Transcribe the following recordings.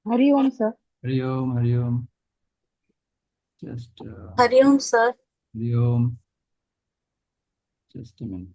Hariom sir. Hariom Hariom. Just Hariom sir. Hariom. Just a minute.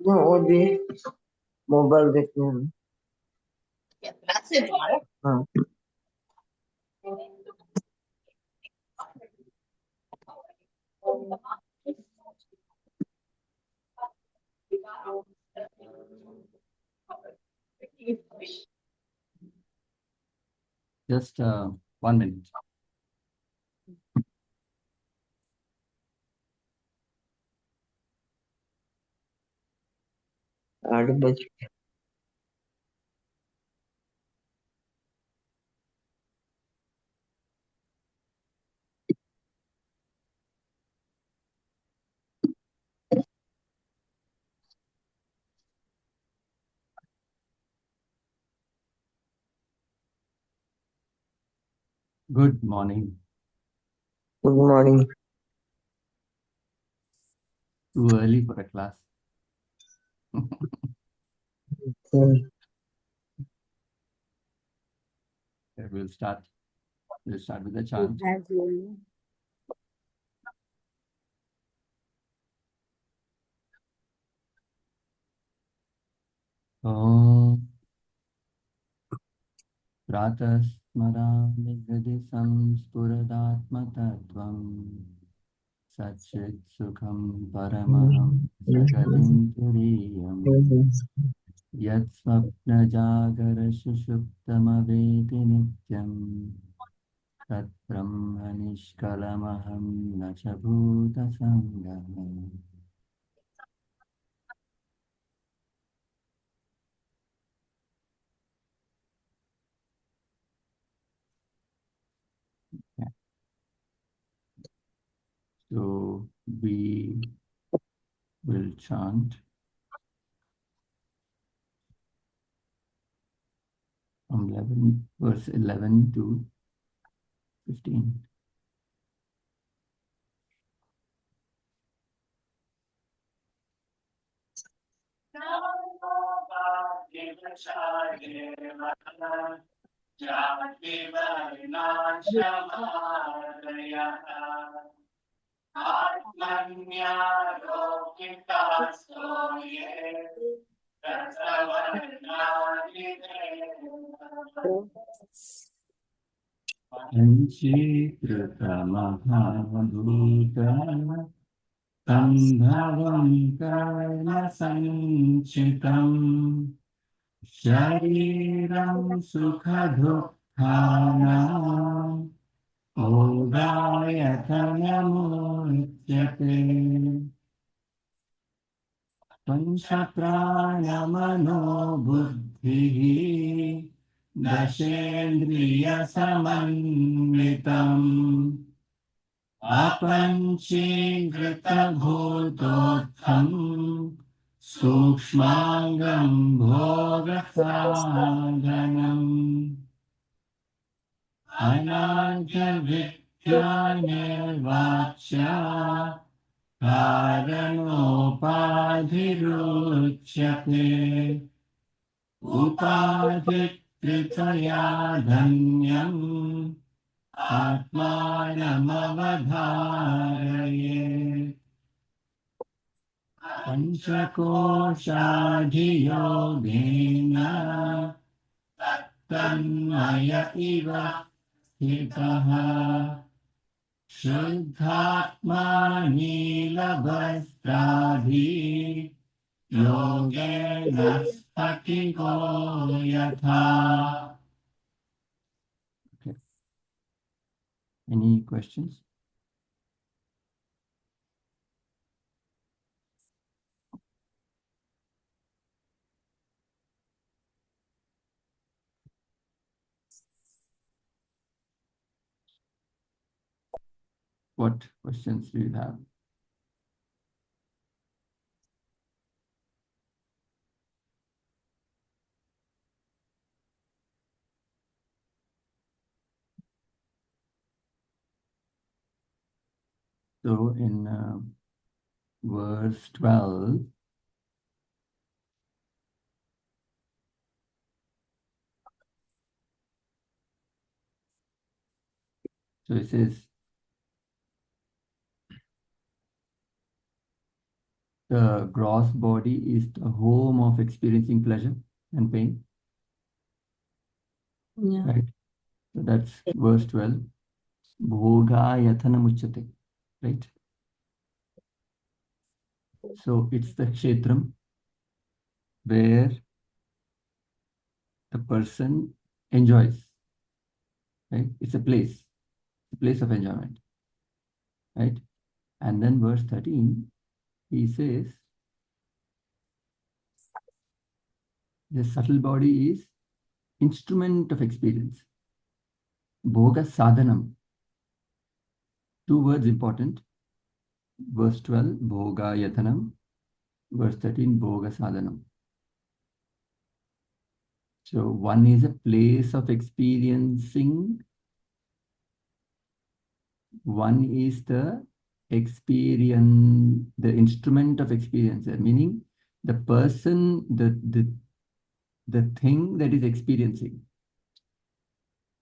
वो भी mobile देखते हैं. हाँ. Just 1 minute. आठ बज. Good morning. Good morning. Too early for a class. Okay, we'll start. We'll start with the chant. Om Pratah Smarami Hृदि Samspuradaatmatattvam Satchit Sukham Paramaham Jagadim Turiyam Yat Swapna Jagara Sushuptamaveti Nityam Tat Brahma Nishkalamaham Nacha Bhuta Sangam. So we will chant from verse 11 to 15. पञ्चीकृतमहाभूत सम्भवं कर्म सञ्चितम् शरीरं सुखदुःखानाम् भोगायतनमुच्यते पंचप्राणमनो बुद्धिः दशेन्द्रियसमन्वितम् अपञ्चीकृतभूतोत्थम् सूक्ष्माङ्गं भोगसाधनम् अनाद्यविद्यानिर्वाच्या कारणोपाधिरुच्यते उपाधिकृतया धन्यम् आत्मानमवधारये पञ्चकोशाधियोगेन तन्मय इव स्थितः शुद्धात्मा नीलवस्त्राभि योगेन स्फटिको यथा. Okay. Any questions? What questions do you have? So in verse 12, so it says, the gross body is the home of experiencing pleasure and pain. Yeah. Right? So that's verse 12. Bhoga yathana muchyate. Right? So it's the kshetram where the person enjoys. Right? It's a place of enjoyment. Right? And then verse 13, he says, the subtle body is instrument of experience. Bhoga sadhanam. Two words important. Verse 12, bhoga yathanam. Verse 13, bhoga sadhanam. So one is a place of experiencing. One is the experience, the instrument of experiencer, meaning the person, the thing that is experiencing.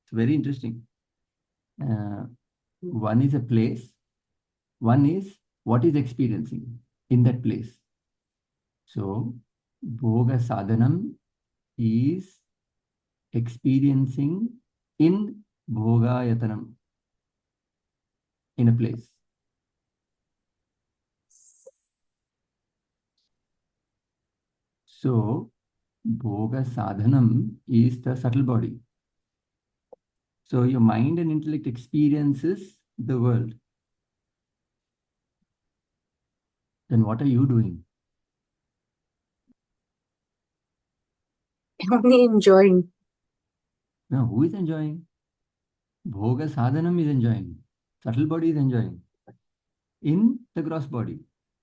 It's very interesting. One is a place. One is what is experiencing in that place. So, bhoga sadhanam is experiencing in bhoga yatanam, in a place. So, bhoga sadhanam is the subtle body. So, your mind and intellect experiences the world. Then what are you doing? Only enjoying. Now, who is enjoying? Bhoga sadhanam is enjoying. Subtle body is enjoying. In the gross body,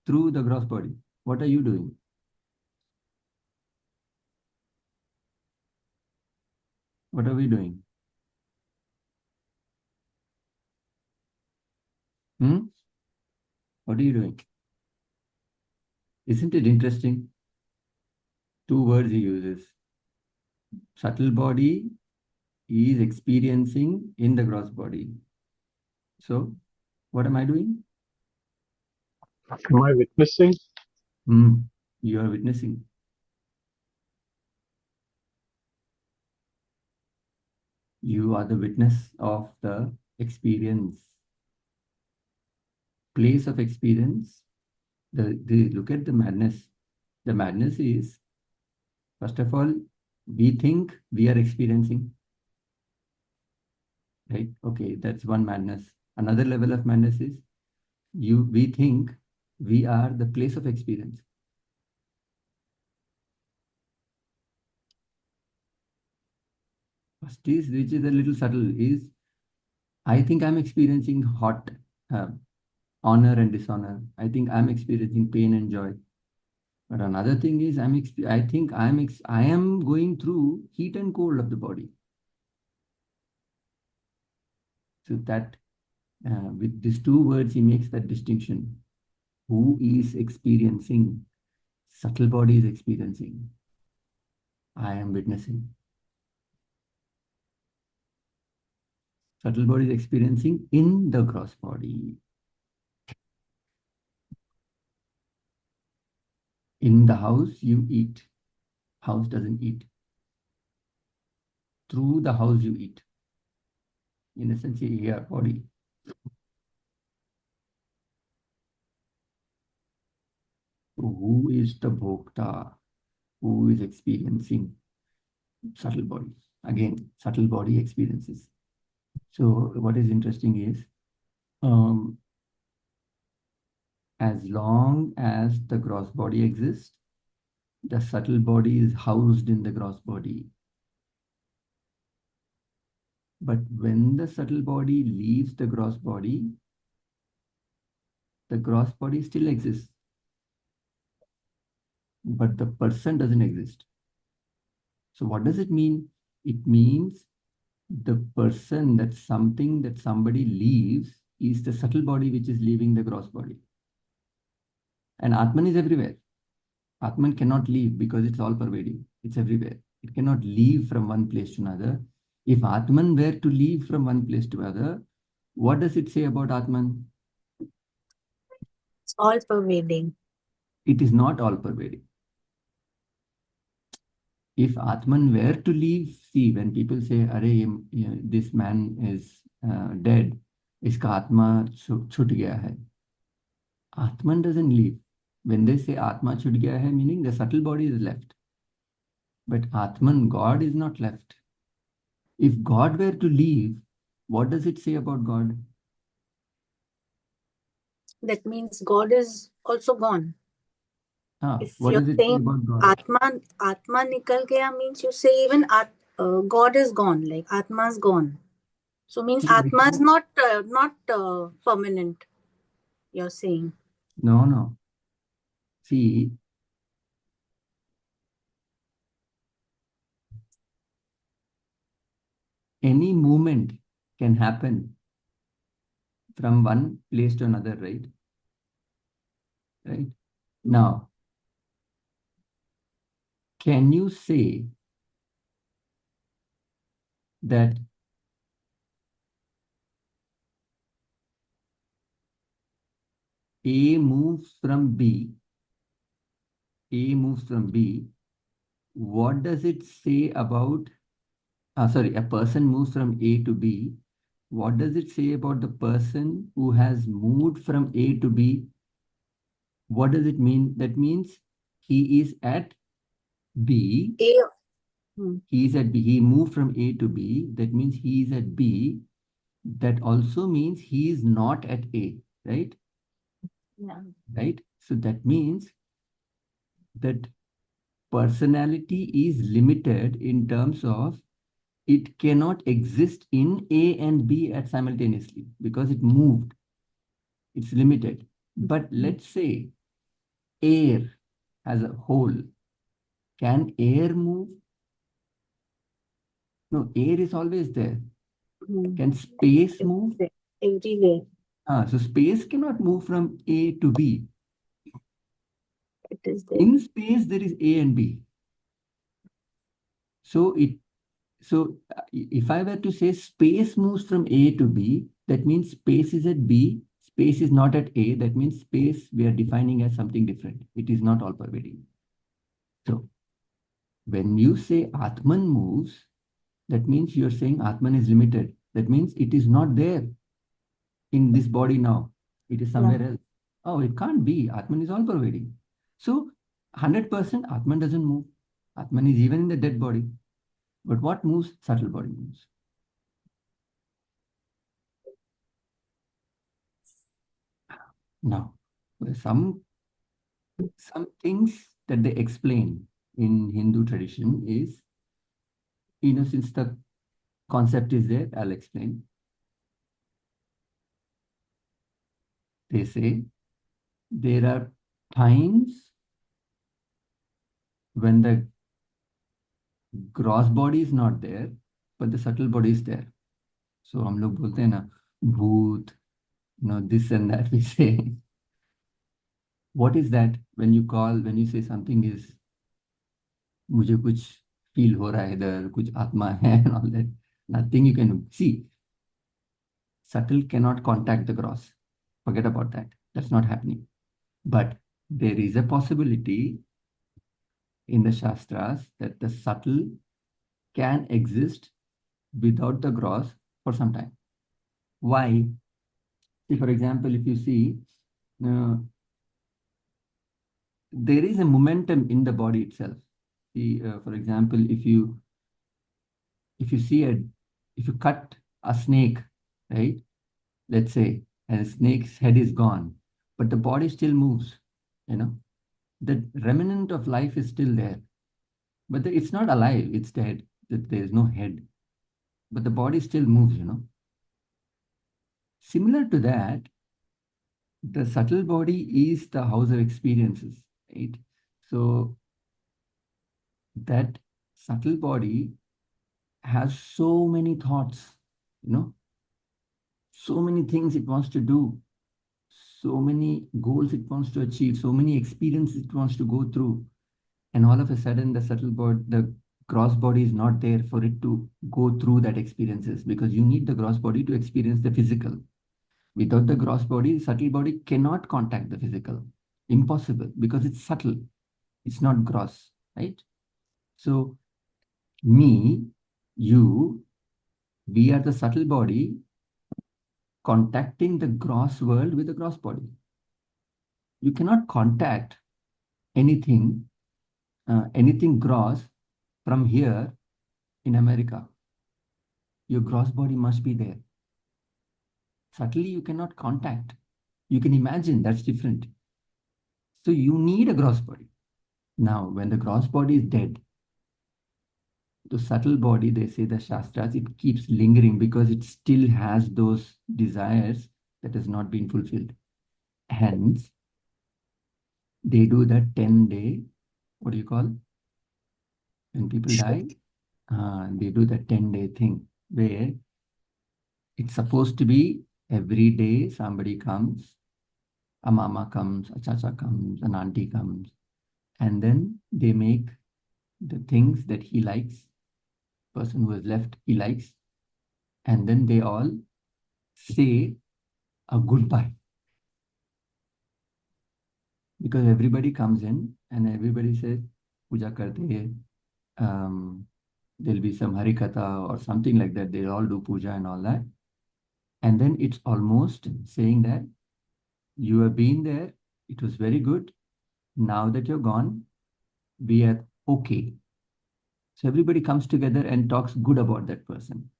through the gross body. What are you doing? What are we doing? What are you doing? Isn't it interesting? Two words he uses. Subtle body is experiencing in the gross body. So, what am I doing? Am I witnessing? You are witnessing. You are the witness of the experience. Place of experience. Look at the madness. The madness is, first of all, we think we are experiencing. Right? Okay, that's one madness. Another level of madness is we think we are the place of experience. First is, which is a little subtle, is I think I'm experiencing hot, honor and dishonor. I think I'm experiencing pain and joy. But another thing is I think I am going through heat and cold of the body. So that with these two words, he makes that distinction. Who is experiencing? Subtle body is experiencing. I am witnessing. Subtle body is experiencing in the gross body. In the house, you eat. House doesn't eat. Through the house, you eat. In a sense, here, body. Who is the bhokta? Who is experiencing? Subtle body. Again, subtle body experiences. So what is interesting is, as long as the gross body exists, the subtle body is housed in the gross body. But when the subtle body leaves the gross body still exists. But the person doesn't exist. So what does it mean? It means the person, that something that somebody leaves, is the subtle body which is leaving the gross body. And Atman is everywhere. Atman cannot leave because it's all pervading. It's everywhere. It cannot leave from one place to another. If Atman were to leave from one place to another, what does it say about Atman? It's all pervading. It is not all pervading. If Atman were to leave, see, when people say, "Arey, this man is dead, iska Atma chut gaya hai." Atman doesn't leave. When they say Atma chut gaya hai, meaning the subtle body is left. But Atman, God, is not left. If God were to leave, what does it say about God? That means God is also gone. If What you're does it say saying about God? Atma nikal gaya means you say even God is gone, like Atma is gone. So means See, Atma is not permanent, you're saying. No. See, any movement can happen from one place to another, right? Right? Now, can you say that A moves from B? A moves from B. What does it say about, a person moves from A to B. What does it say about the person who has moved from A to B? What does it mean? That means he is at B. He is at B. He moved from A to B. That means he is at B. That also means he is not at A, right? Yeah. Right? So that means that personality is limited in terms of it cannot exist in A and B at simultaneously because it moved. It's limited. But let's say air as a whole. Can air move? No, air is always there. Can space move? Everywhere. So space cannot move from A to B. It is there. In space, there is A and B. So if I were to say space moves from A to B, that means space is at B, space is not at A. That means space we are defining as something different. It is not all pervading. So when you say Atman moves, that means you're saying Atman is limited. That means it is not there in this body now. It is somewhere else. Oh, it can't be. Atman is all pervading. So 100% Atman doesn't move. Atman is even in the dead body. But what moves? Subtle body moves. Now, some things that they explain in Hindu tradition is, since the concept is there, I'll explain. They say there are times when the gross body is not there, but the subtle body is there. So हम लोग बोलते हैं ना भूत, this and that we say. What is that when you say something is मुझे कुछ feel हो रहा है इधर, कुछ आत्मा है and all that. Nothing you can see. Subtle cannot contact the gross. Forget about that. That's not happening. But there is a possibility in the Shastras that the subtle can exist without the gross for some time. Why? See, for example, if you see, there is a momentum in the body itself. See, for example, if you cut a snake, right? Let's say, and a snake's head is gone, but the body still moves. The remnant of life is still there, but it's not alive. It's dead. There is no head, but the body still moves. Similar to that, the subtle body is the house of experiences, right? So that subtle body has so many thoughts, so many things it wants to do, so many goals it wants to achieve, so many experiences it wants to go through. And all of a sudden, the gross body is not there for it to go through that experiences, because you need the gross body to experience the physical. Without the gross body, the subtle body cannot contact the physical. Impossible, because it's subtle. It's not gross, right? So me, you, we are the subtle body contacting the gross world with the gross body. You cannot contact anything gross from here in America. Your gross body must be there. Subtly, you cannot contact. You can imagine, that's different. So you need a gross body. Now, when the gross body is dead, the subtle body, they say the Shastras, it keeps lingering because it still has those desires that has not been fulfilled. Hence, they do that 10-day, what do you call? When people die, they do that 10-day thing where it's supposed to be every day somebody comes, a mama comes, a chacha comes, an auntie comes, and then they make the things that he likes, person who has left he likes, and then they all say a goodbye. Because everybody comes in and everybody says, puja karte hai, there'll be some harikatha or something like that. They'll all do puja and all that. And then it's almost saying that you have been there, it was very good. Now that you're gone, we are okay. So everybody comes together and talks good about that person.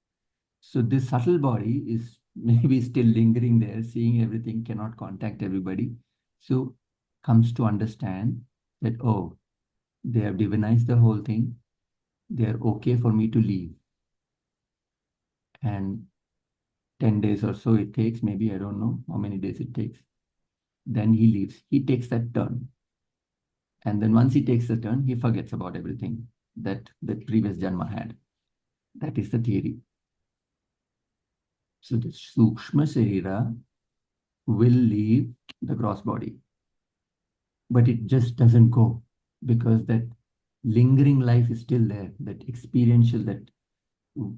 So this subtle body is maybe still lingering there, seeing everything, cannot contact everybody. So comes to understand that, oh, they have divinized the whole thing. They are okay for me to leave. And 10 days or so it takes, maybe, I don't know how many days it takes. Then he leaves. He takes that turn. And then once he takes the turn, he forgets about everything that the previous Janma had. That is the theory. So the Sukshma Sharira will leave the gross body. But it just doesn't go, because that lingering life is still there, that experiential, that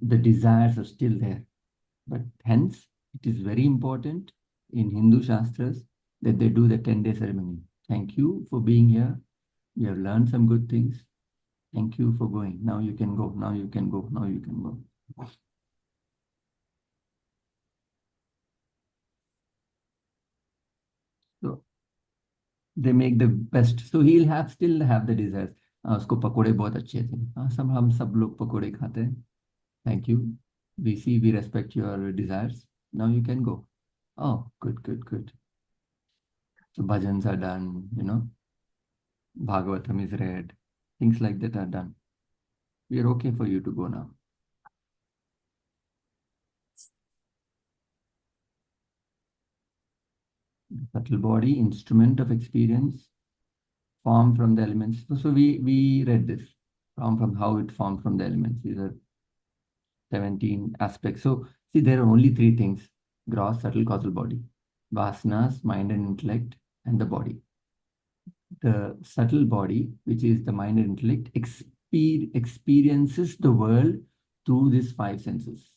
the desires are still there. But hence, it is very important in Hindu Shastras that they do the 10-day ceremony. Thank you for being here. You have learned some good things. Thank you for going. Now you can go. Now you can go. Now you can go. So they make the best. So he'll have still have the desires. उसको पकोड़े बहुत अच्छे थे. सब हम सब लोग पकोड़े खाते हैं. Thank you. We see, we respect your desires. Now you can go. Oh, good, good, good. So bhajans are done, Bhagavatam is read. Things like that are done. We are okay for you to go now. Subtle body, instrument of experience, formed from the elements. So we read this, from how it formed from the elements. These are 17 aspects. So see, there are only three things: gross, subtle, causal body, vasanas, mind and intellect, and the body. The subtle body, which is the mind and intellect, experiences the world through these five senses,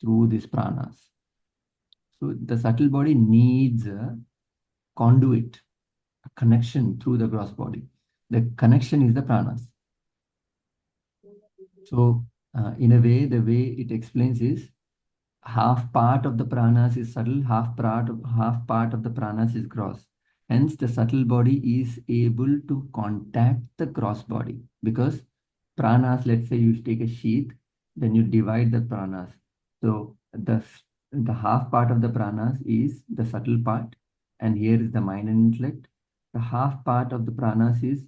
through these pranas. So the subtle body needs a conduit, a connection through the gross body. The connection is the pranas. So in a way, the way it explains is half part of the pranas is subtle, half part of the pranas is gross. Hence, the subtle body is able to contact the gross body because pranas, let's say you take a sheath, then you divide the pranas. So the half part of the pranas is the subtle part, and here is the mind and intellect. The half part of the pranas is,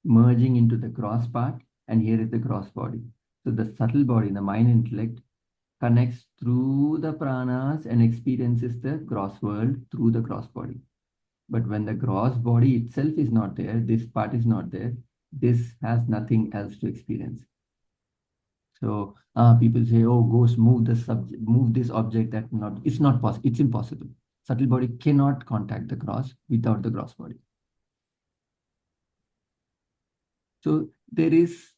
merging into the gross part, and here is the gross body. So the subtle body, the mind and intellect, connects through the pranas and experiences the gross world through the gross body. But when the gross body itself is not there, this part is not there, this has nothing else to experience. So people say, oh, ghost, move this object. It's not possible. It's impossible. Subtle body cannot contact the gross without the gross body. So there is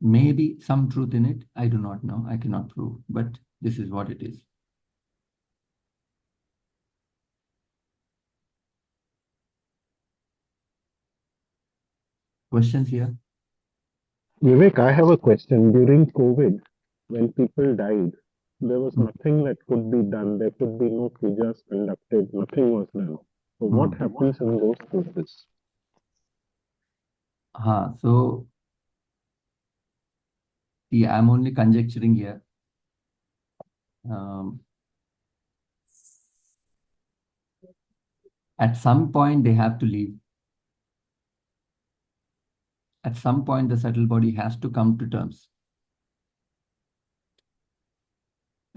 maybe some truth in it. I do not know. I cannot prove, but this is what it is. Questions here? Vivek, I have a question. During COVID, when people died, there was nothing that could be done. There could be no pujas conducted. Nothing was done. So what happens in those cases? So see, I'm only conjecturing here. At some point, they have to leave. At some point, the subtle body has to come to terms.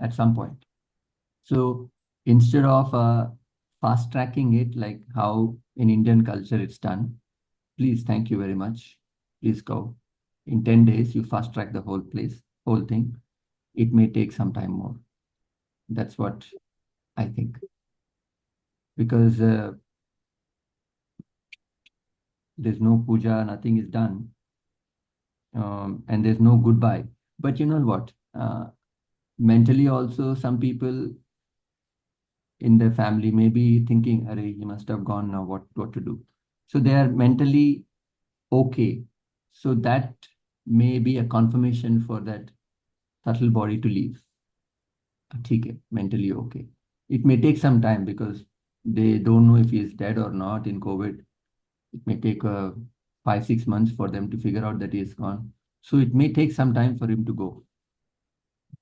At some point. So instead of fast tracking it, like how in Indian culture it's done, please, thank you very much. Please go. In 10 days, you fast track the whole thing. It may take some time more. That's what I think. Because there's no puja, nothing is done. And there's no goodbye. But you know what? Mentally also, some people in their family may be thinking, Arey, he must have gone now, what to do? So they are mentally okay. So that may be a confirmation for that subtle body to leave. Okay, mentally okay. It may take some time because they don't know if he is dead or not in COVID. It may take 5-6 months for them to figure out that he is gone. So it may take some time for him to go.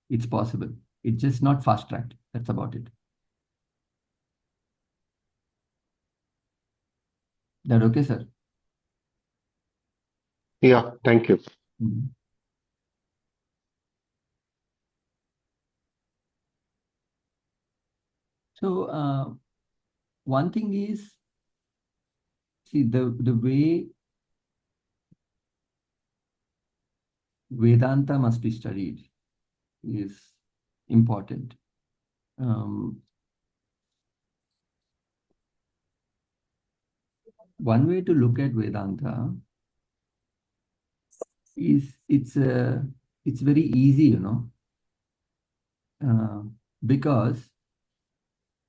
It's possible. It's just not fast tracked. That's about it. That okay, sir? Yeah, thank you. So one thing is, see, the way Vedanta must be studied is important. One way to look at Vedanta is it's very easy, because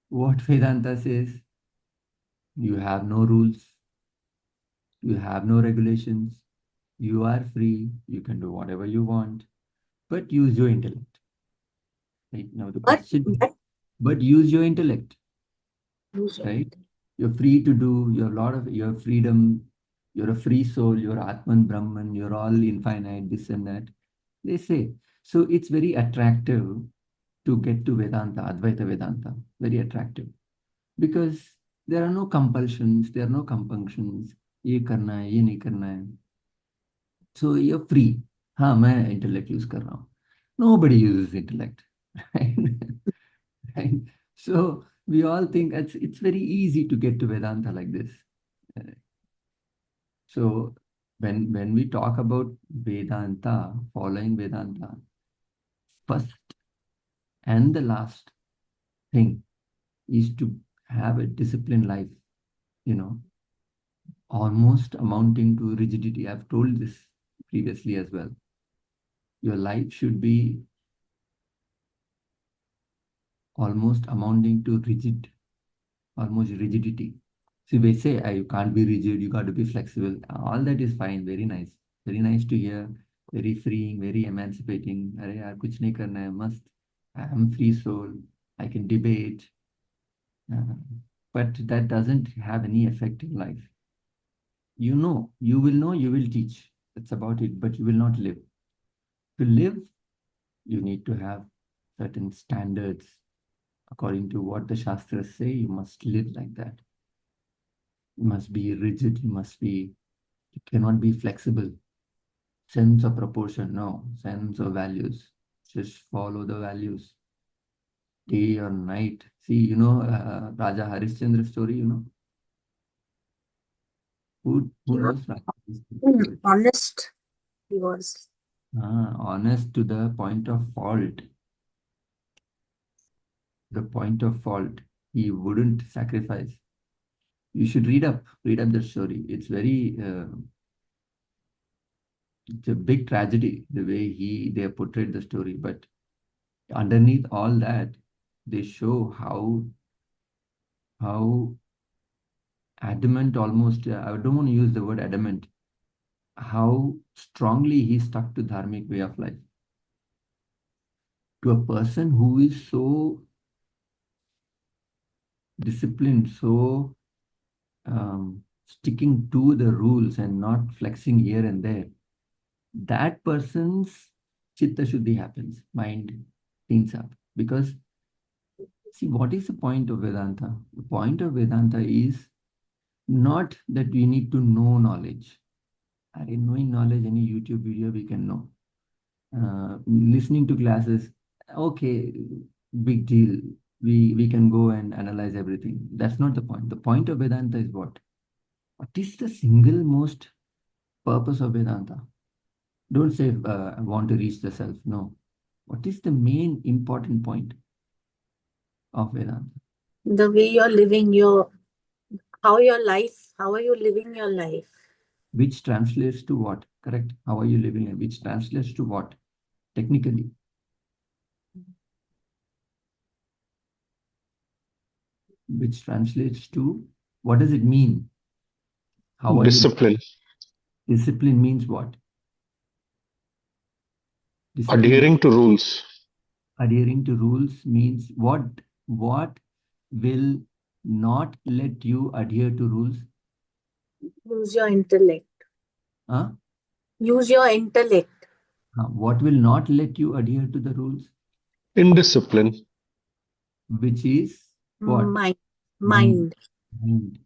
what Vedanta says, you have no rules, you have no regulations, you are free, you can do whatever you want, but use your intellect. Right now, the But question, but use your intellect, use your right? intellect. You're free to do your lot of your freedom. You're a free soul. You're Atman Brahman. You're all infinite. This and that. They say so. It's very attractive to get to Vedanta, Advaita Vedanta. Very attractive because there are no compulsions. There are no compunctions. ये करना है, ये नहीं करना है. So you're free. हाँ, मैं intellect use कर रहा हूँ. Nobody uses intellect, right? Right? So we all think it's very easy to get to Vedanta like this. Uh, So when we talk about Vedanta, following Vedanta, first and the last thing is to have a disciplined life, you know, almost amounting to rigidity. I've told this previously as well. Your life should be almost amounting to almost rigidity. See, they say, you can't be rigid, you got to be flexible. All that is fine, very nice. Very nice to hear, very freeing, very emancipating. अरे यार कुछ नहीं करना है, मस्त. I am free soul, I can debate. Uh, but that doesn't have any effect in life. You know, you will teach. That's about it, but you will not live. To live, you need to have certain standards. According to what the Shastras say, you must live like that. You must be rigid, you cannot be flexible. Sense of proportion, no. Sense of values. Just follow the values. Day or night. See, Raja Harishchandra story, Who Yeah. knows Raja Harishchandra story? Honest he was. Honest to the point of fault. The point of fault. He wouldn't sacrifice. You should read up the story. It's a big tragedy the way they portrayed the story, but underneath all that, they show how adamant, almost, I don't want to use the word adamant, how strongly he stuck to dharmic way of life. To a person who is so disciplined, so sticking to the rules and not flexing here and there, that person's chitta shuddhi happens, mind cleans up. Because see, what is the point of Vedanta? The point of Vedanta is not that we need to know knowledge. Knowing knowledge, any YouTube video we can know. Listening to classes, okay, big deal. We can go and analyze everything. That's not the point. The point of Vedanta is what? What is the single most purpose of Vedanta? Don't say I want to reach the self. No. What is the main important point of Vedanta? The way you're living how are you living your life? Which translates to what? Correct. How are you living? And which translates to what? Technically. Which translates to what does it mean? How are you? Discipline, Discipline means what? Discipline, adhering to rules. adhering to rules means what? What will not let you adhere to rules? Use your intellect. Huh? Use your intellect. What will not let you adhere to the rules? Indiscipline. Which is what? Mind. Mind. Mind. Mind.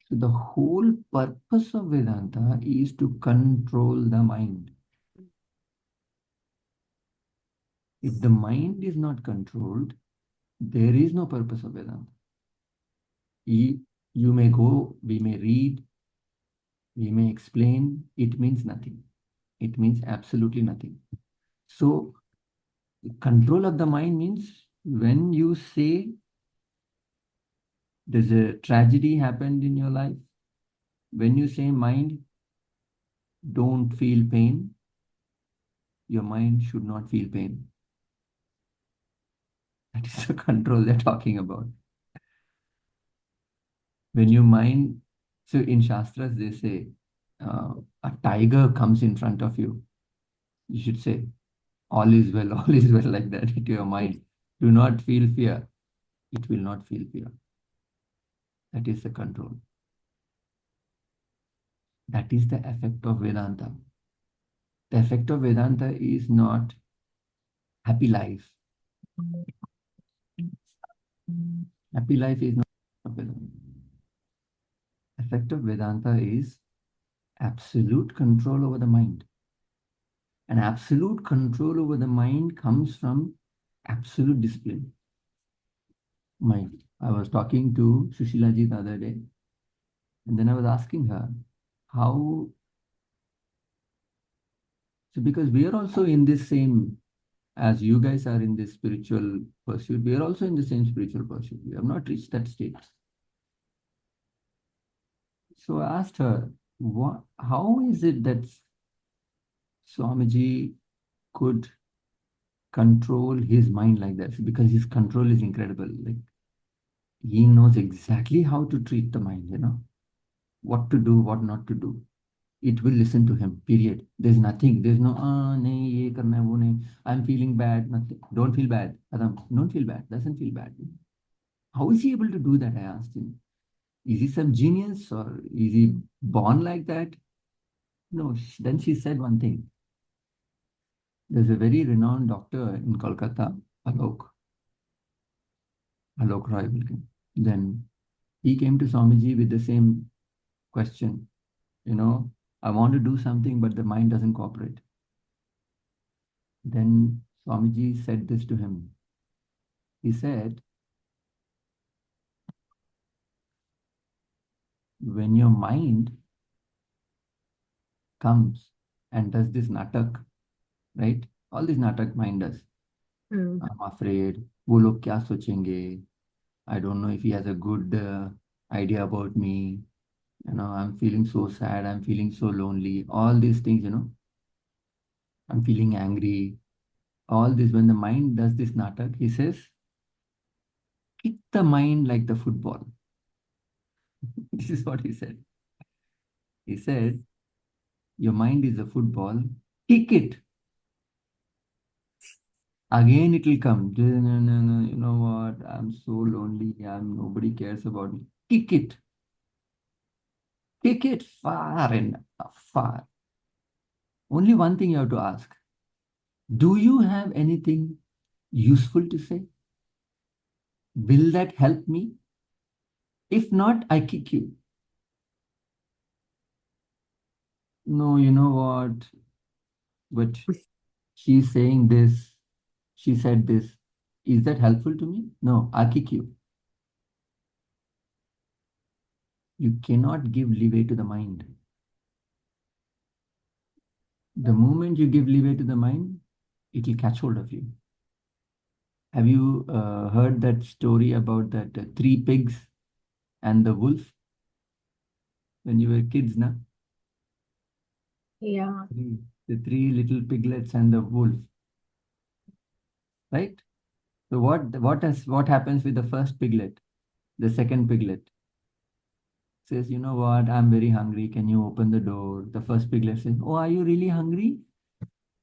So the whole purpose of Vedanta is to control the mind. If the mind is not controlled, there is no purpose of Vedanta. You may go, we may read, we may explain, it means nothing. It means absolutely nothing. So control of the mind means when you say there's a tragedy happened in your life, when you say mind, don't feel pain. Your mind should not feel pain. That is the control they're talking about. When your mind, so in Shastras, they say a tiger comes in front of you. You should say, all is well, all is well, like that into your mind. Do not feel fear. It will not feel fear. That is the control. That is the effect of Vedanta. The effect of Vedanta is not happy life. Happy life is not Vedanta. Effect of Vedanta is absolute control over the mind. And absolute control over the mind comes from absolute discipline. I was talking to Sushilaji the other day, and then I was asking her how. So, because we are also in this same, as you guys are in this spiritual pursuit, we are also in the same spiritual pursuit. We have not reached that state. So I asked her, how is it that Swamiji could control his mind like that? Because his control is incredible. Like, he knows exactly how to treat the mind, what to do, what not to do. It will listen to him, period. There's nothing, there's no, nahi, ye karna hai, wo nahi. I'm feeling bad, nothing. Don't feel bad. Adam, don't feel bad, doesn't feel bad. How is he able to do that? I asked him. Is he some genius or is he born like that? No, then she said one thing. There's a very renowned doctor in Kolkata, Alok Roy Wilkin. Then he came to Swamiji with the same question. I want to do something, but the mind doesn't cooperate. Then Swamiji said this to him. He said, when your mind comes and does this natak, right? All this natak mind does. I'm afraid, वो लोग क्या सोचेंगे? I don't know if he has a good idea about me. I'm feeling so sad. I'm feeling so lonely. All these things, I'm feeling angry. All this, when the mind does this natak, he says, kick the mind like the football. This is what he said. He said, your mind is a football, kick it. Again, it will come. No, no, no, you know what? I'm so lonely. Nobody cares about me. Kick it. Kick it far and far. Only one thing you have to ask. Do you have anything useful to say? Will that help me? If not, I kick you. No, you know what? But she's saying this. She said this. Is that helpful to me? No, I kick you. You cannot give leeway to the mind. The moment you give leeway to the mind, it will catch hold of you. Have you heard that story about that three pigs and the wolf when you were kids, na? Yeah. The three little piglets and the wolf, right? So what happens with the first piglet? The second piglet says, you know what? I'm very hungry. Can you open the door? The first piglet says, oh, are you really hungry?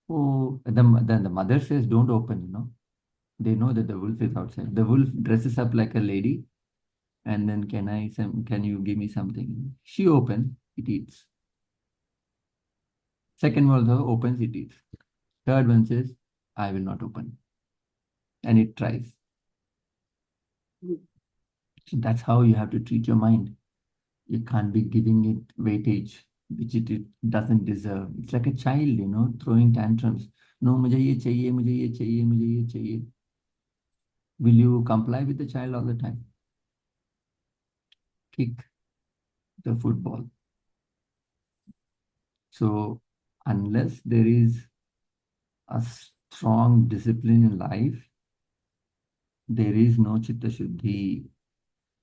Oh, then the mother says, don't open. They know that the wolf is outside. The wolf dresses up like a lady, and then can you give me something? She opens, it eats. Second one also opens, it eats. Third one says, I will not open. And it tries. So that's how you have to treat your mind. You can't be giving it weightage which it doesn't deserve. It's like a child, throwing tantrums. No, मुझे ये चाहिए, मुझे ये चाहिए, मुझे ये चाहिए. Will you comply with the child all the time? Kick the football. So unless there is a strong discipline in life, there is no chitta shuddhi.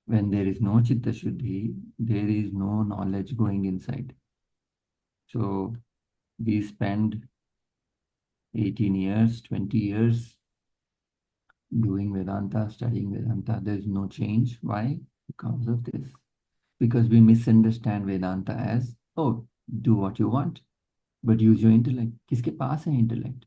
When there is no chitta shuddhi, there is no knowledge going inside. So We spend 18 years, 20 years doing Vedanta, studying Vedanta. There's no change. Why? Because of this. Because we misunderstand Vedanta as, oh, do what you want, but use your intellect. Kiske paas hai intellect?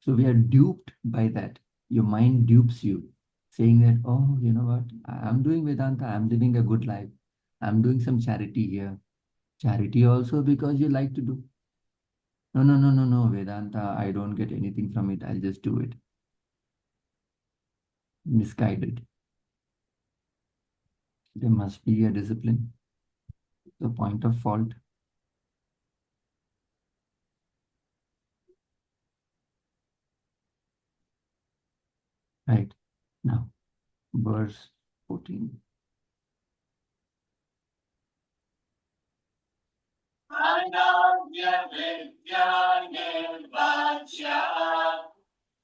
So we are duped by that. Your mind dupes you, saying that, oh, you know what? I'm doing Vedanta. I'm living a good life. I'm doing some charity here. Charity also because you like to do. No, no, no, no, no. Vedanta, I don't get anything from it. I'll just do it. Misguided. There must be a discipline. The point of fault. Right. Now, verse 14.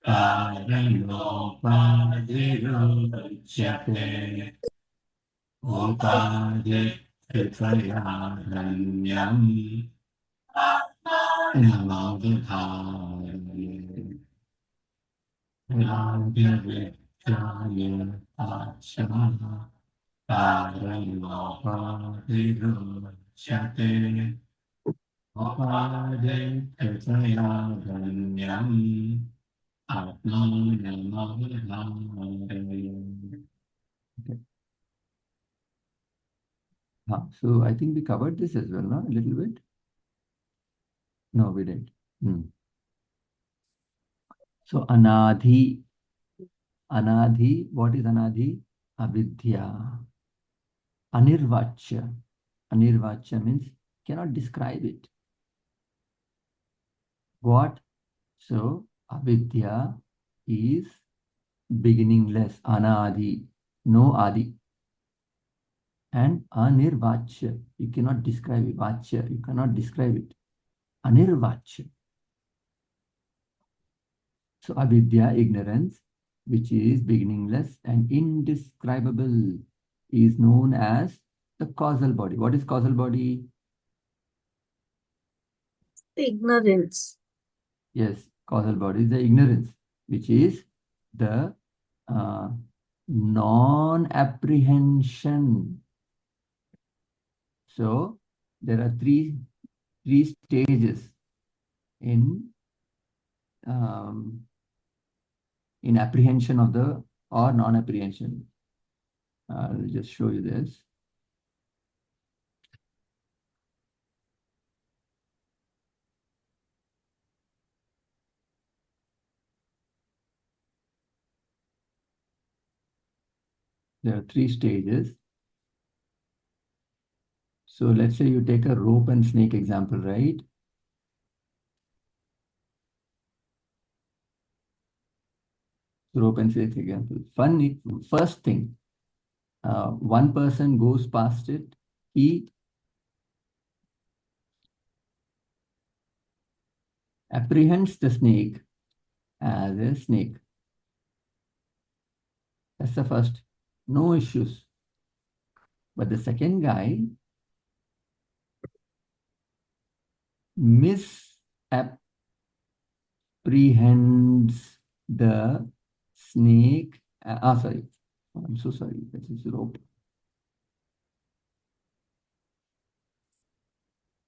Paranopadhiruchyate upadhyayam anudhaya radhavityaya achama paranopadhiruchyate upadhyayam atmanamavadharaya. So I think we covered this as well, no? A little bit. No, we didn't. So anadhi, what is anadhi? Avidya. Anirvachya. Anirvachya means cannot describe it. What? So avidya is beginningless. Anadi, no adi. And anirvachya, you cannot describe it. Vachya, you cannot describe it. Anirvachya. So avidya, ignorance, which is beginningless and indescribable, is known as the causal body. What is causal body? Ignorance. Yes, causal body is the ignorance, which is the non-apprehension. So there are three stages in apprehension of the or non-apprehension. I'll just show you this. There are three stages. So let's say you take a rope and snake example, right? Rope and snake example. First thing, one person goes past it, he apprehends the snake as a snake. That's the first. No issues. But the second guy misapprehends the snake. Sorry. I'm so sorry. This is rope.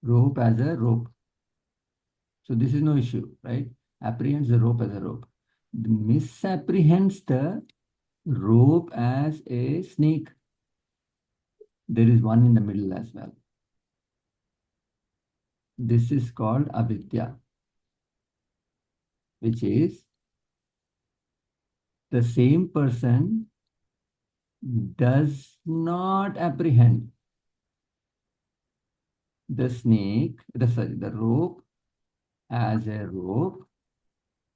Rope as a rope. So this is no issue, right? Apprehends the rope as a rope. Misapprehends the rope as a snake. There is one in the middle as well. This is called avidya, which is the same person does not apprehend the snake, the rope as a rope,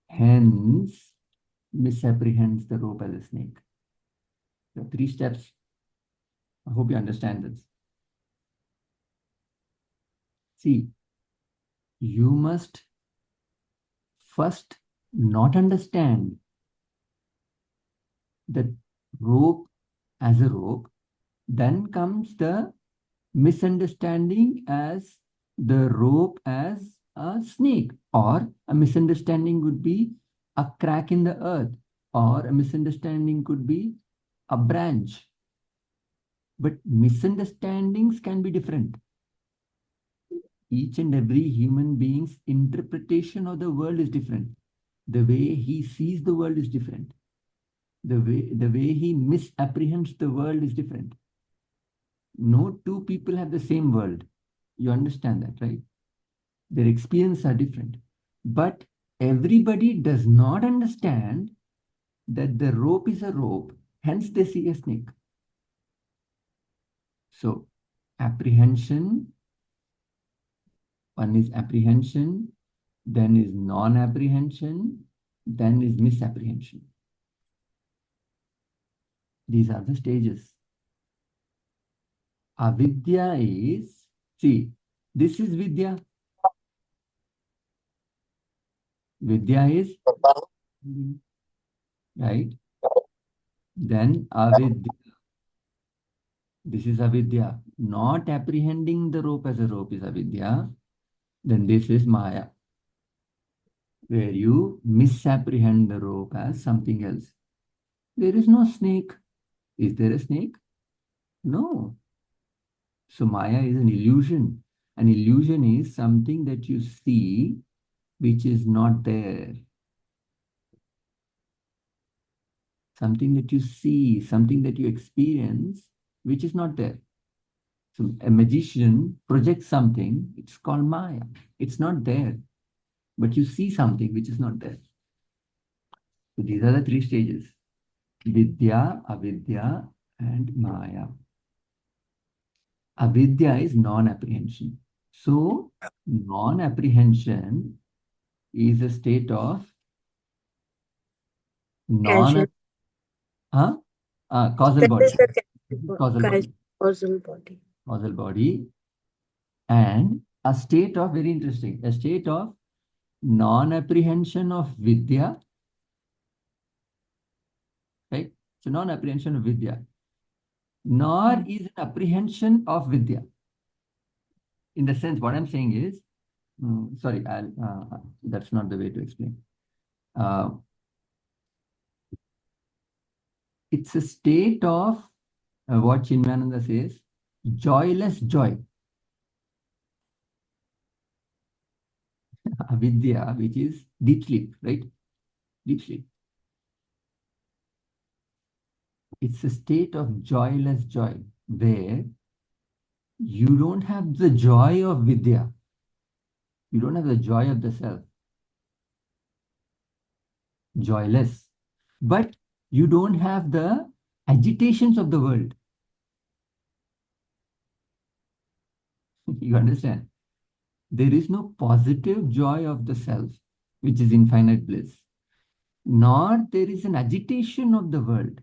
hence misapprehends the rope as a snake. There are three steps. I hope you understand this. See, you must first not understand the rope as a rope, then comes the misunderstanding as the rope as a snake, or a misunderstanding would be a crack in the earth, or a misunderstanding could be a branch. But misunderstandings can be different. Each and every human being's interpretation of the world is different. The way he sees the world is different. The way he misapprehends the world is different. No two people have the same world. You understand that, right? Their experiences are different. But everybody does not understand that the rope is a rope, hence they see a snake. So, apprehension, one is apprehension, then is non-apprehension, then is misapprehension. These are the stages. Avidya is, see, this is Vidya. Vidya is, right? Then avidya. This is avidya. Not apprehending the rope as a rope is avidya. Then this is maya, where you misapprehend the rope as something else. There is no snake. Is there a snake? No. So maya is an illusion. An illusion is something that you see which is not there. Something that you see, something that you experience, which is not there. So a magician projects something, it's called maya. It's not there, but you see something which is not there. So these are the three stages: vidya, avidya, and maya. Avidya is non-apprehension. So non-apprehension is a state of Casual. non causal That body. is the casual, Causal body. causal body. Causal body. And a state of, very interesting, a state of non-apprehension of vidya, right? So non-apprehension of vidya, nor is an apprehension of vidya. In the sense, what I'm saying is, sorry, that's not the way to explain. It's a state of what Chinmayananda says, joyless joy. Avidya, which is deep sleep, right? Deep sleep. It's a state of joyless joy where you don't have the joy of vidya. You don't have the joy of the self. Joyless. But you don't have the agitations of the world. You understand? There is no positive joy of the self, which is infinite bliss, nor there is an agitation of the world.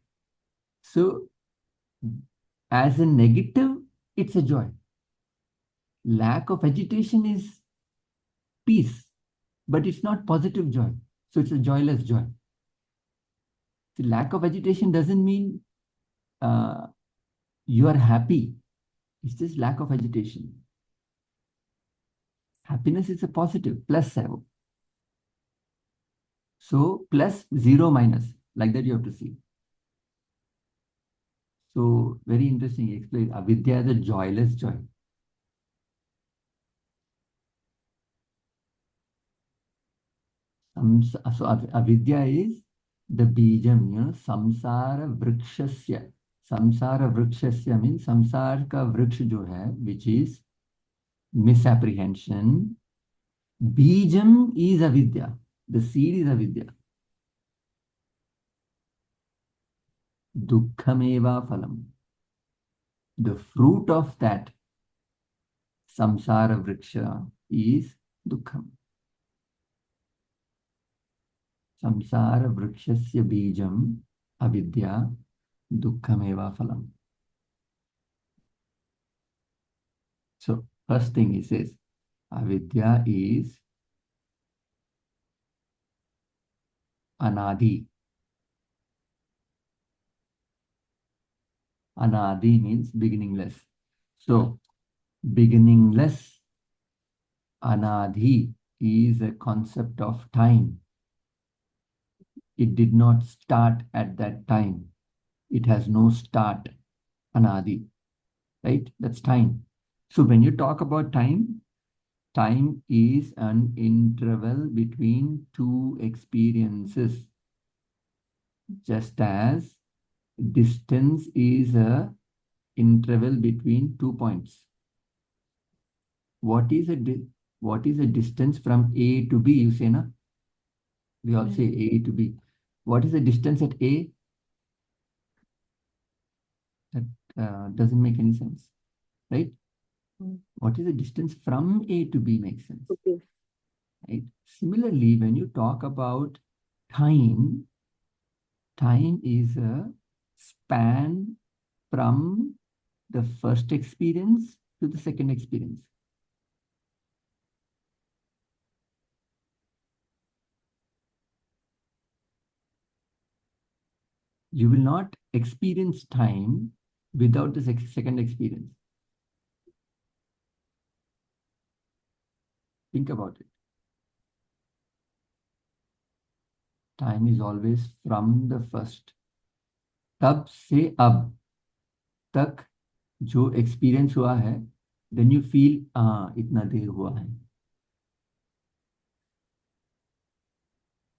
So, as a negative, it's a joy. Lack of agitation is peace, but it's not positive joy. So, it's a joyless joy. The lack of agitation doesn't mean you are happy. It's just lack of agitation. Happiness is a positive, plus zero. So plus, zero, minus, like that you have to see. So very interesting. Explain avidya is a joyless joy. So avidya is the bijam, samsara vrikshasya. Samsara vrikshasya means samsar ka vriksha jo hai, which is misapprehension. Bijam is avidya. The seed is avidya. Dukkhameva phalam. The fruit of that samsara vriksha is dukkham. Samsara vrikshasya bijam avidya dukkhameva phalam. So first thing he says, avidya is anadi. Anadi means beginningless. So beginningless, anadi, is a concept of time. It did not start at that time. It has no start, anadi, right? That's time. So when you talk about time, time is an interval between two experiences, just as distance is a interval between 2 points. What is a distance from A to B? You say, na? We all say A to B. What is the distance at A? That doesn't make any sense, right? What is the distance from A to B makes sense, Okay. right? Similarly, when you talk about time, time is a span from the first experience to the second experience. You will not experience time without the second experience. Think about it. Time is always from the first. तब से अब तक जो experience हुआ है, then you feel इतना देर हुआ है.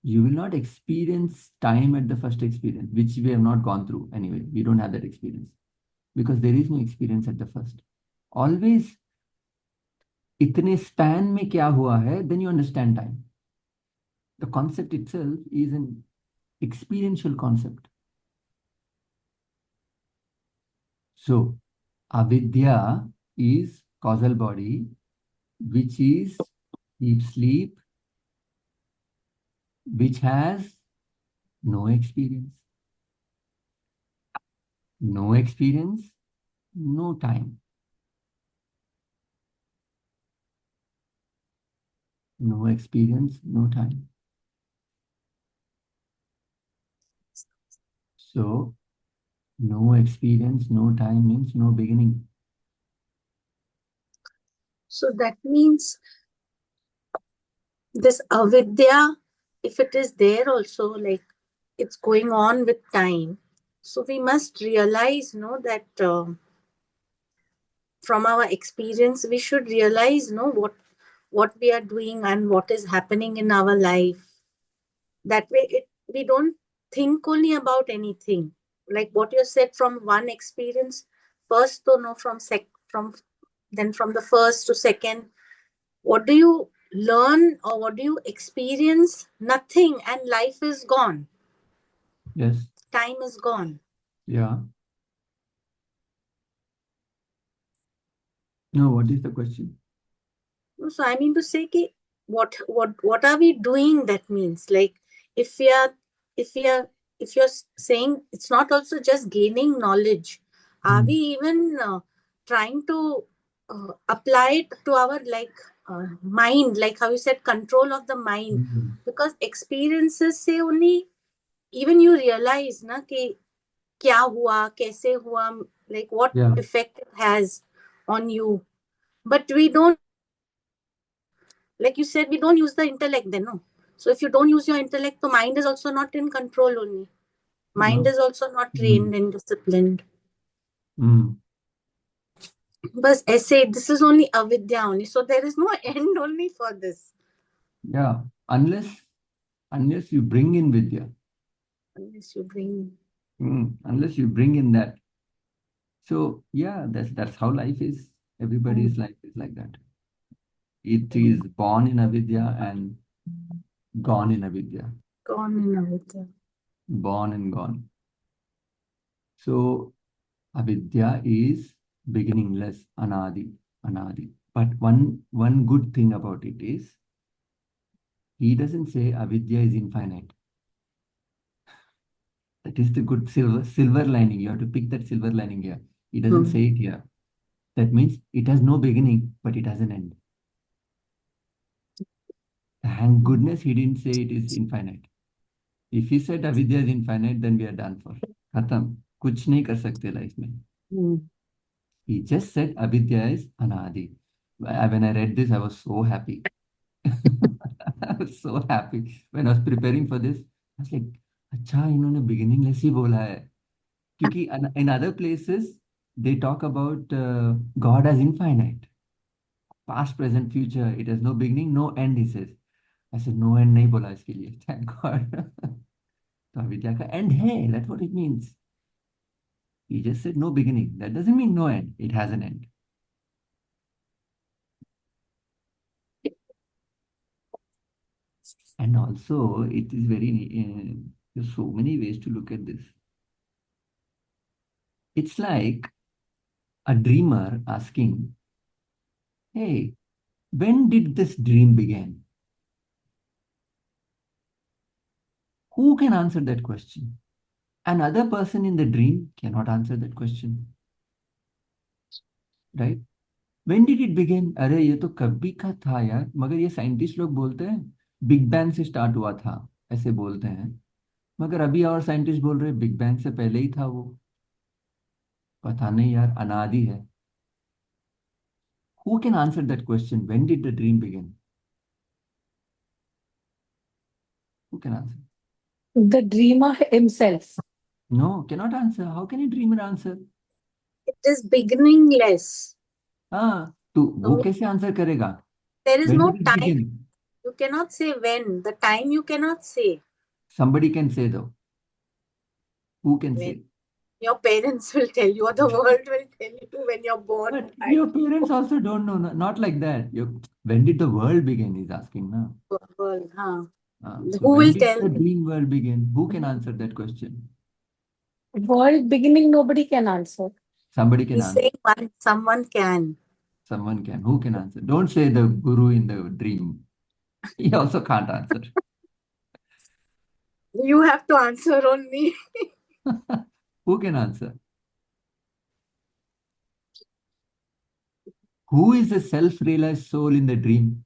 You will not experience time at the first experience, which we have not gone through anyway. We don't have that experience because there is no experience at the first. Always इतने span में क्या हुआ है, then you understand time. The concept itself is an experiential concept. So avidya is causal body, which is deep sleep, which has no experience. No experience, no time. No experience, no time. So, no experience, no time means no beginning. So that means this avidya, if it is there also, like it's going on with time. So we must realize, that from our experience, we should realize, what we are doing and what is happening in our life. That way, we don't think only about anything. Like what you said, from one experience, first to know from the first to second. What do you learn or what do you experience? Nothing, and life is gone. Yes. Time is gone. Yeah. No, what is the question? So I mean to say, what are we doing? That means, like, if we are if we are if you're saying it's not also just gaining knowledge, are we even trying to apply it to our mind, like how you said, control of the mind? Because experiences say only, even you realize na कि क्या हुआ, कैसे हुआ, like what Yeah. effect it has on you. But we don't, like you said, we don't use the intellect then, no? So if you don't use your intellect, the mind is also not in control only. Mind No. is also not trained and disciplined. Mm. But I say this is only avidya only. So there is no end only for this. Yeah. Unless you bring in vidya. Unless you bring. Unless you bring in that. So yeah, that's how life is. Everybody's life is like that. It is born in avidya and gone in avidya. Gone in avidya. Born and gone. So avidya is beginningless, anadi. But one good thing about it is he doesn't say avidya is infinite. That is the good silver lining. You have to pick that silver lining here. He doesn't say it here. That means it has no beginning, but it has an end. Thank goodness he didn't say it is infinite. If he said avidya is infinite, then we are done for. Khatam. कुछ नहीं कर सकते life में. He just said avidya is anadi. When I read this, I was so happy. I was so happy when I was preparing for this. I was like, अच्छा इन्होंने beginningless ही बोला है. क्योंकि in other places they talk about God as infinite, past, present, future. It has no beginning, no end. He says. I said no end नहीं बोला इसके लिए. Thank God. तो अविद्या का end है. That's what it means. He just said no beginning. That doesn't mean no end. It has an end. And also, it is there's so many ways to look at this. It's like a dreamer asking, hey, when did this dream begin? Who can answer that question? Another person in the dream cannot answer that question. Right? When did it begin? अरे ये तो कभी का था यार. मगर ये scientist लोग बोलते हैं बिग बैंग से स्टार्ट हुआ था, ऐसे बोलते हैं. मगर अभी और साइंटिस्ट बोल रहे हैं बिग बैंग से पहले ही था वो. पता नहीं यार, अनादि है. Who can answer that question? When did the dream begin? Who can answer? The dreamer himself. No, cannot answer. How can a dreamer answer? It is beginningless. हाँ, तो वो So कैसे आंसर करेगा? there is When no did it time. begin? You cannot say when. The time you cannot say. Somebody can say though. Who can When say? your parents will tell you, or the world will tell you when you're born. But your parents also don't know. Not like that. When did the world begin? He's asking now. World, huh? So Who when will did tell? the dream world begin? Who can answer that question? World beginning, nobody can answer. Somebody can He's answer. saying someone can. Someone can. Who can answer? Don't say the guru in the dream. He also can't answer. You have to answer only. Who can answer? Who is the self-realized soul in the dream?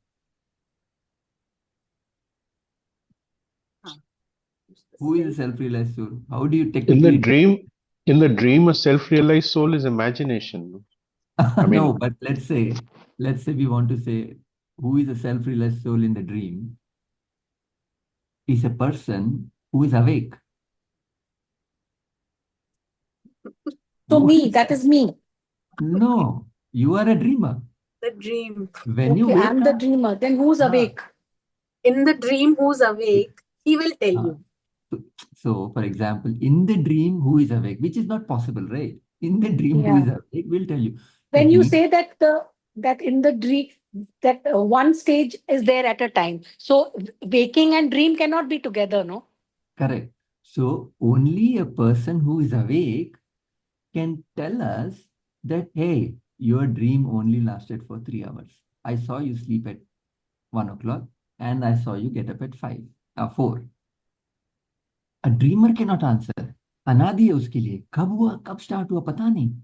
Who is the self-realized soul? How do you In the technically? dream, a self-realized soul is imagination. I mean, No, but let's say we want to say who is a self-realized soul in the dream is a person who is awake. So Who me, is that that? is me. No, you are a dreamer. The dream. When you Okay, wake I'm the up, dreamer. Then who's awake? In the dream, who's awake, he will tell uh, you. so for example, in the dream, who is awake, which is not possible, right? In the dream, who Yeah. is awake will tell you When that you he, say that in the dream that one stage is there at a time. So waking and dream cannot be together, no? correct. So only a person who is awake can tell us that, hey, your dream only lasted for 3 hours. I saw you sleep at 1 o'clock and I saw you get up at 4. A dreamer cannot answer. अनादि है उसके लिए. कब हुआ, कब start हुआ, पता नहीं.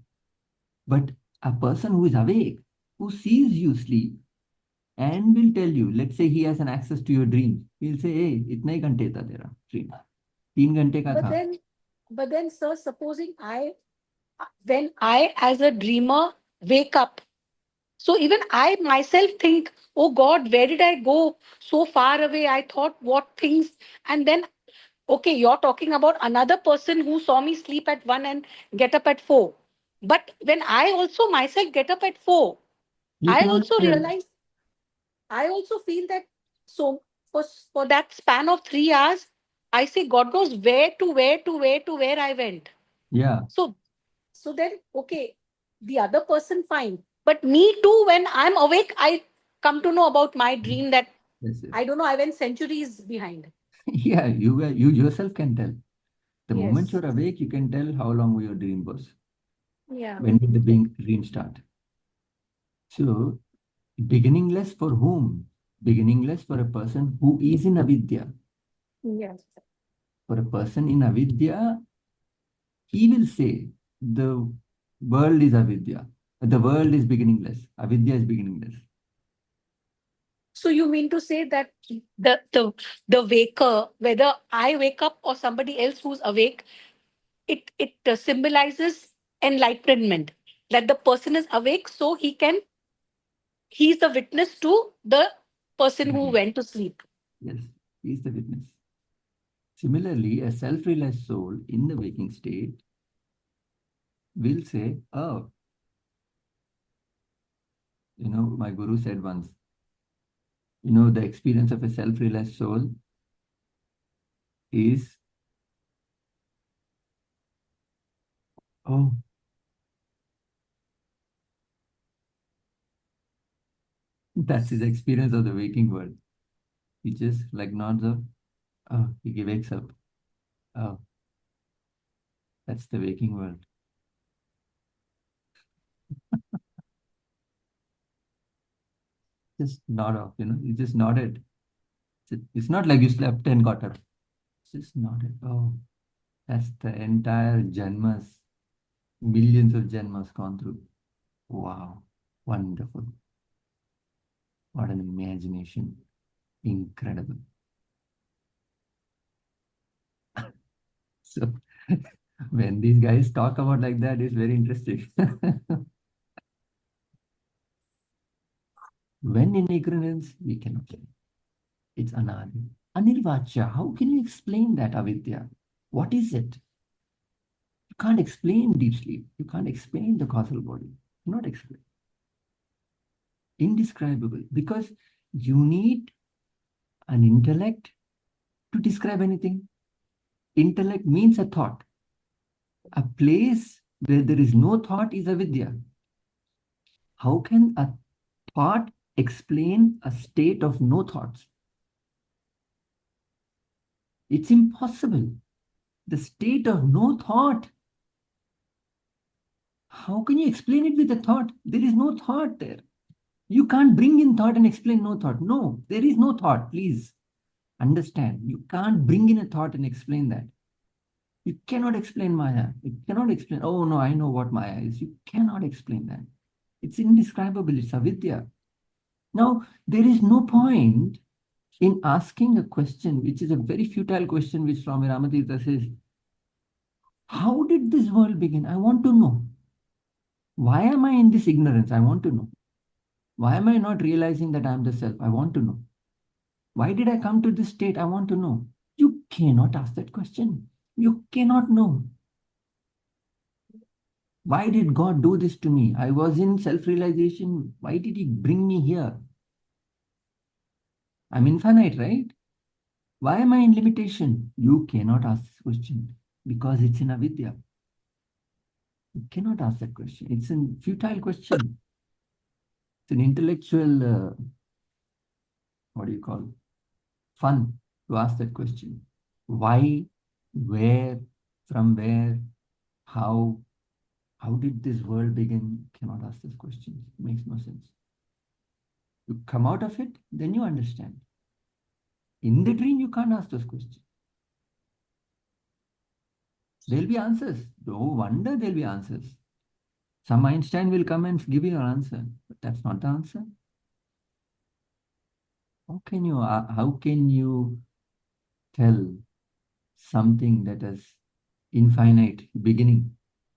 But a person who is awake, who sees you sleep and will tell you, let's say he has an access to your dreams. He'll say, hey, इतना ही घंटे था तेरा dream. 3 घंटे का था. But then, sir, supposing when I, as a dreamer, wake up, so even I myself think, oh God, where did I go so far away? I thought what things, and then, okay, you're talking about another person who saw me sleep at 1 and get up at 4. But when I also myself get up at 4, You I cannot also tell. realize, I also feel that, so for that span of 3 hours, I say, God knows where I went. Yeah. So then, okay, the other person, fine. But me too, when I'm awake, I come to know about my dream that Yes, yes. I don't know, I went centuries behind. Yeah, you yourself can tell. The moment Yes. you're awake, you can tell how long your dream was. Yeah. When did the dream start? So, beginningless for whom? Beginningless for a person who is in avidya. Yes. For a person in avidya, he will say the world is avidya. The world is beginningless. Avidya is beginningless. So you mean to say that the waker, whether I wake up or somebody else who's awake, it symbolizes enlightenment. That the person is awake, so he's the witness to the person who went to sleep. Yes, he is the witness. Similarly, a self-realized soul in the waking state will say, oh, my guru said once, the experience of a self-realized soul is, oh, that's his experience of the waking world. He just like nods up, oh, he wakes up. Oh, that's the waking world. Just nod off, you just nodded. It's not like you slept and got up. Just nodded. Oh, that's the entire Janmas, millions of Janmas gone through. Wow, wonderful. What an imagination. Incredible. So, when these guys talk about like that, it's very interesting. When in ignorance, we cannot say. It's anadi. Anirvacha, how can you explain that, avidya? What is it? You can't explain deep sleep. You can't explain the causal body. Not explain. Indescribable. Because you need an intellect to describe anything. Intellect means a thought. A place where there is no thought is avidya. How can a thought explain a state of no thoughts? It's impossible. The state of no thought. How can you explain it with a thought? There is no thought there. You can't bring in thought and explain no thought. No, there is no thought. Please understand. You can't bring in a thought and explain that. You cannot explain Maya. You cannot explain, oh no, I know what Maya is. You cannot explain that. It's indescribable. It's avidya. Now, there is no point in asking a question, which is a very futile question, which Swami Ramatirtha says, how did this world begin? I want to know. Why am I in this ignorance? I want to know. Why am I not realizing that I am the self? I want to know. Why did I come to this state? I want to know. You cannot ask that question. You cannot know. Why did God do this to me? I was in self-realization. Why did He bring me here? I'm infinite, right? Why am I in limitation? You cannot ask this question because it's in avidya. You cannot ask that question. It's a futile question. It's an intellectual, what do you call, fun to ask that question. Why, where, from where, how did this world begin? Cannot ask this question. It makes no sense. You come out of it, then you understand. In the dream, you can't ask those questions. There'll be answers. No wonder there'll be answers. Some Einstein will come and give you an answer, but that's not the answer. How can you tell something that is infinite beginning,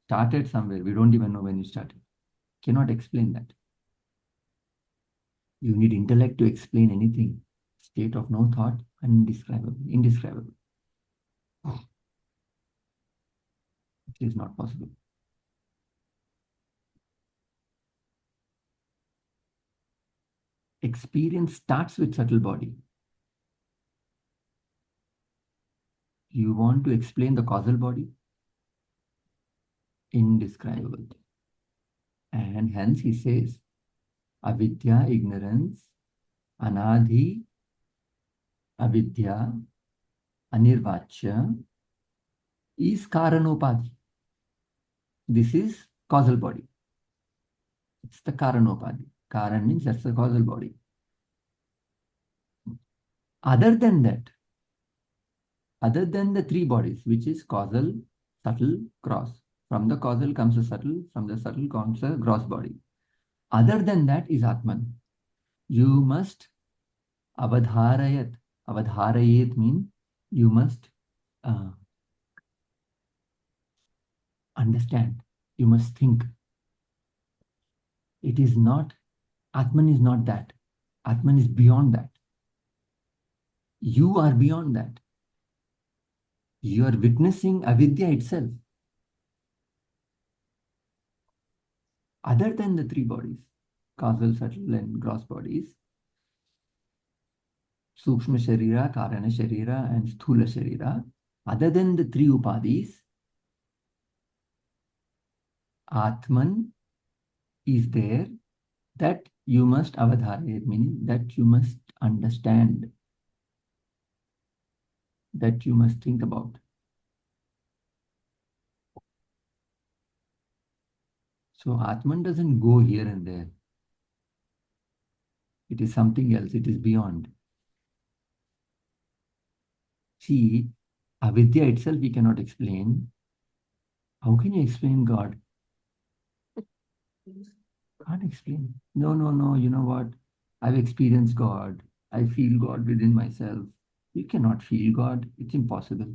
started somewhere? We don't even know when it started. Cannot explain that. You need intellect to explain anything. State of no thought, indescribable. Indescribable. It is not possible. Experience starts with subtle body. You want to explain the causal body? Indescribable. And hence he says, avidya, ignorance, anadhi, avidya, anirvachya is karanopadhi. This is causal body. It's the karanopadhi. Karan means that's the causal body. Other than that, other than the three bodies, which is causal, subtle, gross. From the causal comes the subtle, from the subtle comes the gross body. Other than that is Atman. You must avadharayat. Avadharayat means you must uh, understand. You must think. It is not, Atman is not that. Atman is beyond that. You are beyond that. You are witnessing avidya itself. Other than the three bodies, causal, subtle, and gross bodies, Sukshma Sharira, Karana Sharira, and Sthula Sharira, other than the three upadhis, Atman is there that you must avadhare, meaning that you must understand, that you must think about. So Atman doesn't go here and there. It is something else. It is beyond. See, avidya itself we cannot explain. How can you explain God? Can't explain. No, no, no. You know what? I've experienced God. I feel God within myself. You cannot feel God. It's impossible.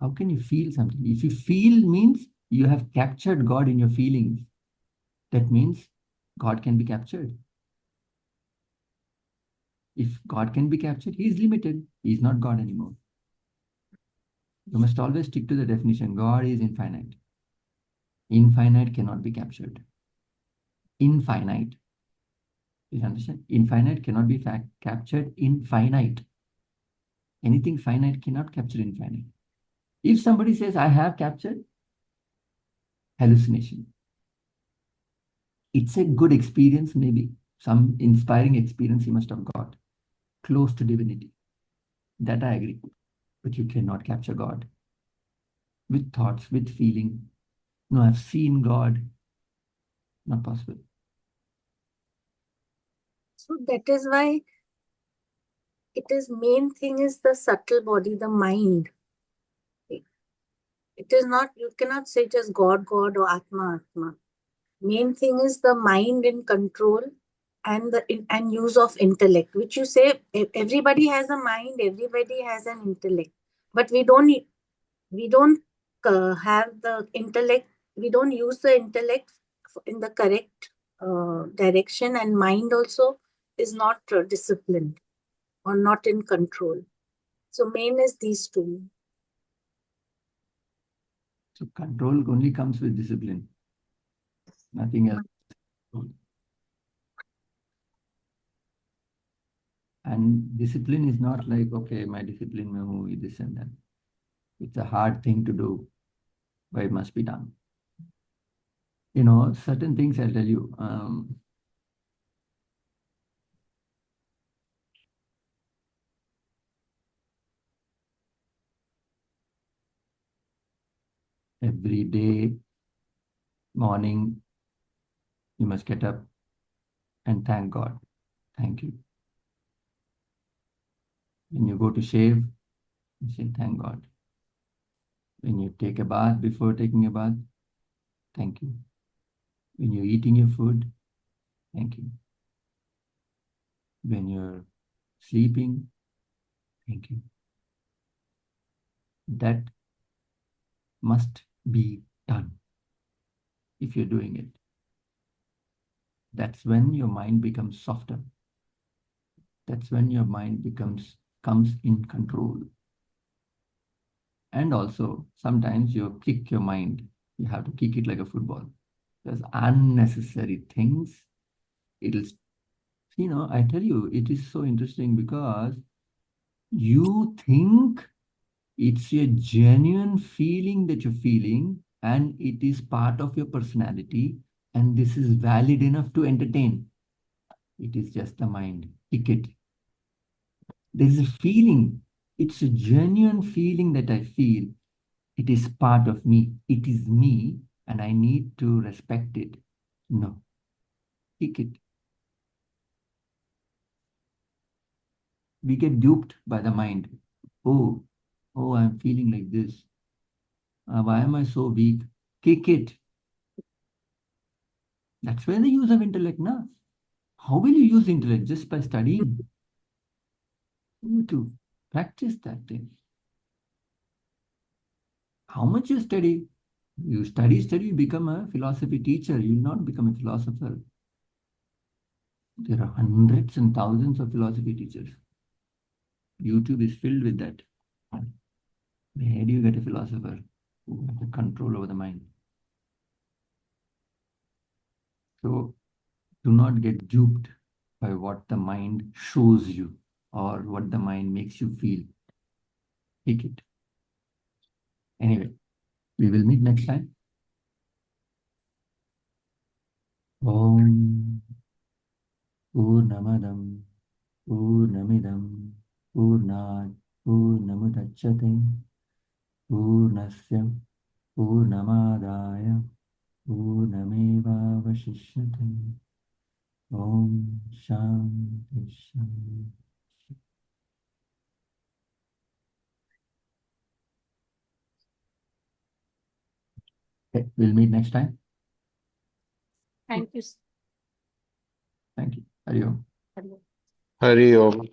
How can you feel something? If you feel means you have captured God in your feelings. That means God can be captured. If God can be captured, he is limited. He is not God anymore. You must always stick to the definition. God is infinite. Infinite cannot be captured. Infinite. You understand? Infinite cannot be captured in finite. Anything finite cannot capture infinite. If somebody says, I have captured, hallucination. It's a good experience, maybe. Some inspiring experience he must have got. Close to divinity. That I agree. But you cannot capture God. With thoughts, with feeling. No, I've seen God. Not possible. So that is why it is main thing is the subtle body, the mind. It is not, you cannot say just God, God or Atma, Atma. Main thing is the mind in control and and use of intellect, which you say everybody has a mind, everybody has an intellect, but we don't have the intellect. We don't use the intellect in the correct direction, and mind also is not disciplined or not in control. So main is these two. So control only comes with discipline. Nothing else. And discipline is not like, okay, my discipline may move this and that. It's a hard thing to do, but it must be done. You know, certain things I'll tell you. Every day, morning, you must get up and thank God. Thank you. When you go to shave, you say, thank God. When you take a bath, before taking a bath, thank you. When you're eating your food, thank you. When you're sleeping, thank you. That must be done if you're doing it. That's when your mind becomes softer. That's when your mind comes in control. And also, sometimes you kick your mind. You have to kick it like a football. There's unnecessary things. It'll, I tell you, it is so interesting because you think it's a genuine feeling that you're feeling, and it is part of your personality, and this is valid enough to entertain. It is just the mind. Kick it. There's a feeling. It's a genuine feeling that I feel. It is part of me. It is me, and I need to respect it. No, kick it. We get duped by the mind. Oh, oh, I'm feeling like this. Why am I so weak? Kick it. That's where the use of intellect, na? How will you use intellect? Just by studying. You need to practice that thing. How much you study? You study, you become a philosophy teacher. You will not become a philosopher. There are hundreds and thousands of philosophy teachers. YouTube is filled with that. Where do you get a philosopher who has the control over the mind? So do not get duped by what the mind shows you or what the mind makes you feel. Take it. Anyway, we will meet next time. Om Purnamadam Purnamidam Purnat Purnamudachyate Purnasya Purnamadaya Purnamevavashishyate. Om Shanti Shanti. Okay, we'll meet next time. Thank you. Thank you. Hari Om. Hari Om. Hari Om.